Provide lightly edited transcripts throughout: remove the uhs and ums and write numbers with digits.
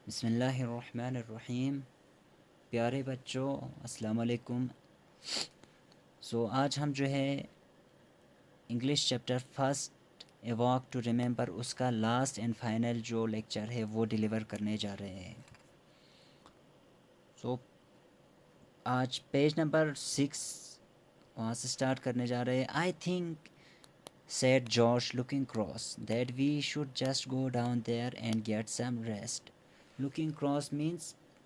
بسم اللہ الرحمن الرحیم. پیارے بچوں السلام علیکم. آج ہم جو ہے English chapter first a walk to remember اس کا لاسٹ اینڈ فائنل جو لیکچر ہے وہ ڈیلیور کرنے جا رہے ہیں. آج پیج نمبر 6 وہاں سے اسٹارٹ کرنے جا رہے ہیں. I think said George looking cross that we should just go down there and get some rest. Looking cross means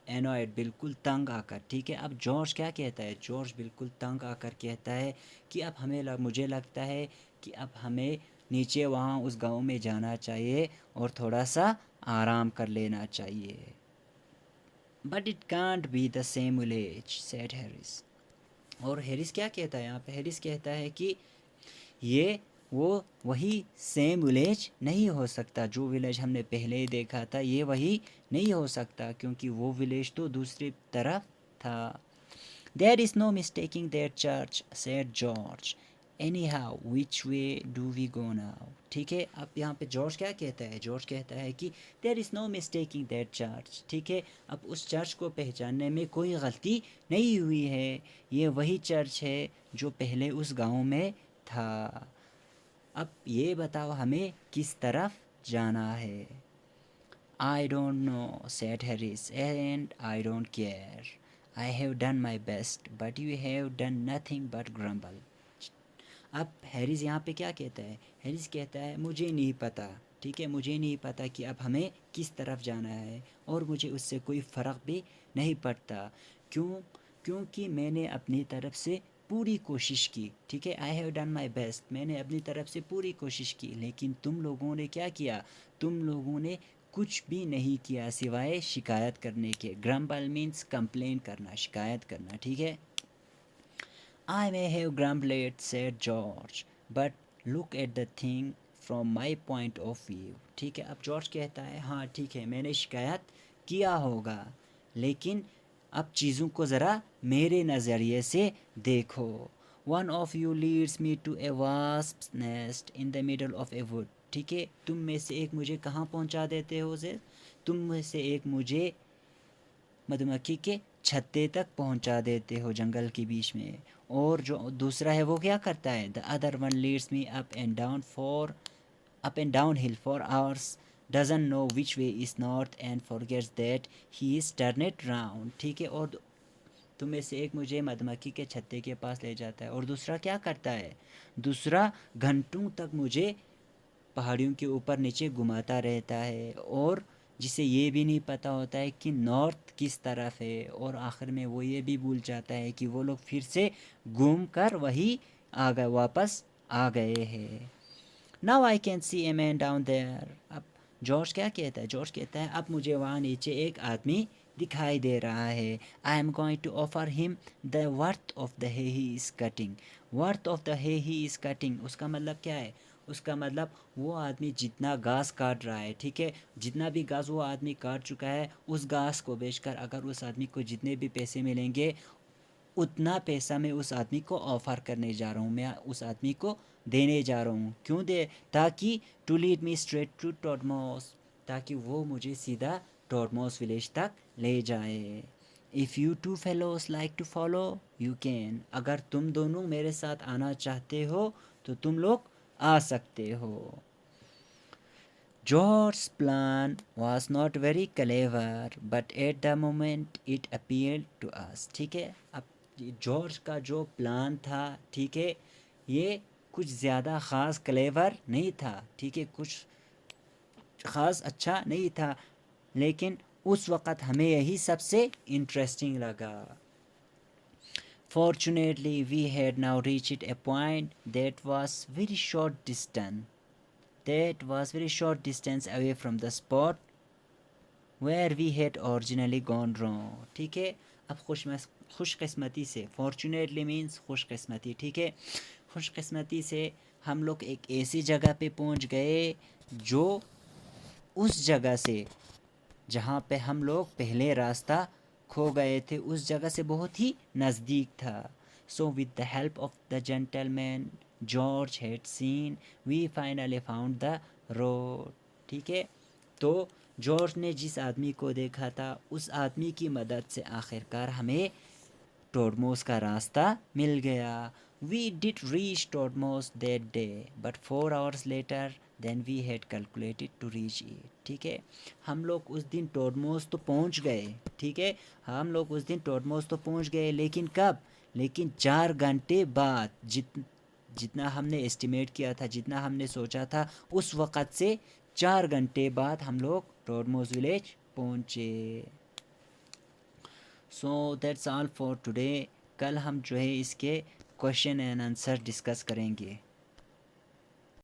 annoyed, بالکل تنگ آ کر. ٹھیک ہے, اب جارج کیا کہتا ہے؟ جارج بالکل تنگ آ کر کہتا ہے کہ اب مجھے لگتا ہے کہ اب ہمیں نیچے وہاں اس گاؤں میں جانا چاہیے اور تھوڑا سا آرام کر لینا چاہیے. But it can't be the same village, said Harris. اور ہیرس کیا کہتا ہے یہاں پہ؟ ہیرس کہتا ہے کہ یہ وہی سیم ولیج نہیں ہو سکتا جو ولیج ہم نے پہلے ہی دیکھا تھا. یہ وہی نہیں ہو سکتا کیونکہ وہ ولیج تو دوسری طرف تھا. There is no mistaking their church, said George. Anyhow, which way do we go now? ٹھیک ہے, اب یہاں پہ جارج کیا کہتا ہے؟ جارج کہتا ہے کہ there is no mistaking their church. ٹھیک ہے, اب اس چرچ کو پہچاننے میں کوئی غلطی نہیں ہوئی ہے. یہ وہی چرچ ہے جو پہلے اس گاؤں میں تھا. اب یہ بتاؤ ہمیں کس طرف جانا ہے؟ I don't know, said Harris, and I don't care. I have done my best, but you have done nothing but grumble. اب ہیریس یہاں پہ کیا کہتا ہے؟ ہیریس کہتا ہے مجھے نہیں پتہ. ٹھیک ہے, مجھے نہیں پتہ کہ اب ہمیں کس طرف جانا ہے اور مجھے اس سے کوئی فرق بھی نہیں پڑتا. کیونکہ میں نے اپنی طرف سے پوری کوشش کی. ٹھیک ہے, I have done my best, میں نے اپنی طرف سے پوری کوشش کی, لیکن تم لوگوں نے کیا کیا؟ تم لوگوں نے کچھ بھی نہیں کیا سوائے شکایت کرنے کے. گرمبل مینس کمپلین کرنا, شکایت کرنا. ٹھیک ہے, I may have grumbled, said George, but look at the thing from my point of view. ٹھیک ہے, اب جارج کہتا ہے ہاں ٹھیک ہے میں نے شکایت کیا ہوگا, لیکن اب چیزوں کو ذرا میرے نظریے سے دیکھو. One of you leads me to a wasp's nest in the middle of a wood. ٹھیک ہے, تم میں سے ایک مجھے کہاں پہنچا دیتے ہو؟ تم میں سے ایک مجھے مدھ مکھی کے چھتے تک پہنچا دیتے ہو جنگل کے بیچ میں. اور جو دوسرا ہے وہ کیا کرتا ہے؟ the other one leads me up and down hill for hours, doesn't know which way is north and forgets that he is turn it round. ٹھیک ہے, اور تم میں سے ایک مجھے مدھ مکھی کے چھتے کے پاس لے جاتا ہے اور دوسرا کیا کرتا ہے؟ دوسرا گھنٹوں تک مجھے پہاڑیوں کے اوپر نیچے گھماتا رہتا ہے اور جسے یہ بھی نہیں پتہ ہوتا ہے کہ نارتھ کس طرف ہے, اور آخر میں وہ یہ بھی بھول جاتا ہے کہ وہ لوگ پھر سے گھوم کر وہی واپس آ گئے ہیں. Now I can see a man down there. اب جارج کیا کہتا ہے؟ جارج کہتا ہے اب مجھے وہاں نیچے ایک آدمی دکھائی دے رہا ہے. I am going to offer him the worth of the hay he is cutting. worth of the hay he is cutting اس کا مطلب کیا ہے؟ اس کا مطلب وہ آدمی جتنا گھاس کاٹ رہا ہے, ٹھیک ہے, جتنا بھی گھاس وہ آدمی کاٹ چکا ہے اس گھاس کو بیچ کر اگر اس آدمی کو جتنے بھی پیسے ملیں گے اتنا پیسہ میں اس آدمی کو آفر کرنے جا رہا ہوں, میں اس آدمی کو دینے جا رہا ہوں. کیوں دے؟ تاکہ to lead me straight to Todmos, تاکہ وہ مجھے سیدھا ٹوڈموس ولیج تک لے جائے. If you two fellows like to follow, you can. اگر تم دونوں میرے ساتھ آنا چاہتے ہو تو تم لوگ آ سکتے ہو. George's plan was not very clever, but at the moment it appealed to us. ٹھیک ہے, اب جارج کا جو پلان تھا, ٹھیک ہے, یہ کچھ زیادہ خاص کلیور نہیں تھا. ٹھیک ہے, کچھ خاص اچھا نہیں تھا, لیکن اس وقت ہمیں یہی سب سے انٹرسٹنگ لگا. Fortunately, we had now reached a point that was very short distance away from the spot where we had originally gone wrong. ٹھیک ہے, اب خوش قسمتی سے, fortunately means خوش قسمتی, ٹھیک ہے, خوش قسمتی سے ہم لوگ ایک ایسی جگہ پہ پہنچ گئے جو اس جگہ سے جہاں پہ ہم لوگ پہلے راستہ کھو گئے تھے اس جگہ سے بہت ہی نزدیک تھا. So with the help of the gentleman George had seen, we finally found the road. ٹھیک ہے, تو جارج نے جس آدمی کو دیکھا تھا اس آدمی کی مدد سے آخرکار ہمیں ٹوڈموس کا راستہ مل گیا. We did reach Todmos that day but 4 hours later then we had calculated to reach it. ٹھیک ہے, ہم لوگ اس دن ٹوڈموس تو پہنچ گئے. ٹھیک ہے, ہم لوگ اس دن ٹوڈموس تو پہنچ گئے, لیکن کب؟ لیکن 4 گھنٹے بعد. جتنا ہم نے اسٹیمیٹ کیا تھا, جتنا ہم نے سوچا تھا, اس وقت سے 4 گھنٹے بعد ہم لوگ ٹوڈموس ولیج پہنچے. So that's all for today. کل ہم جو ہے اس کے کویشچن اینڈ آنسر ڈسکس کریں گے.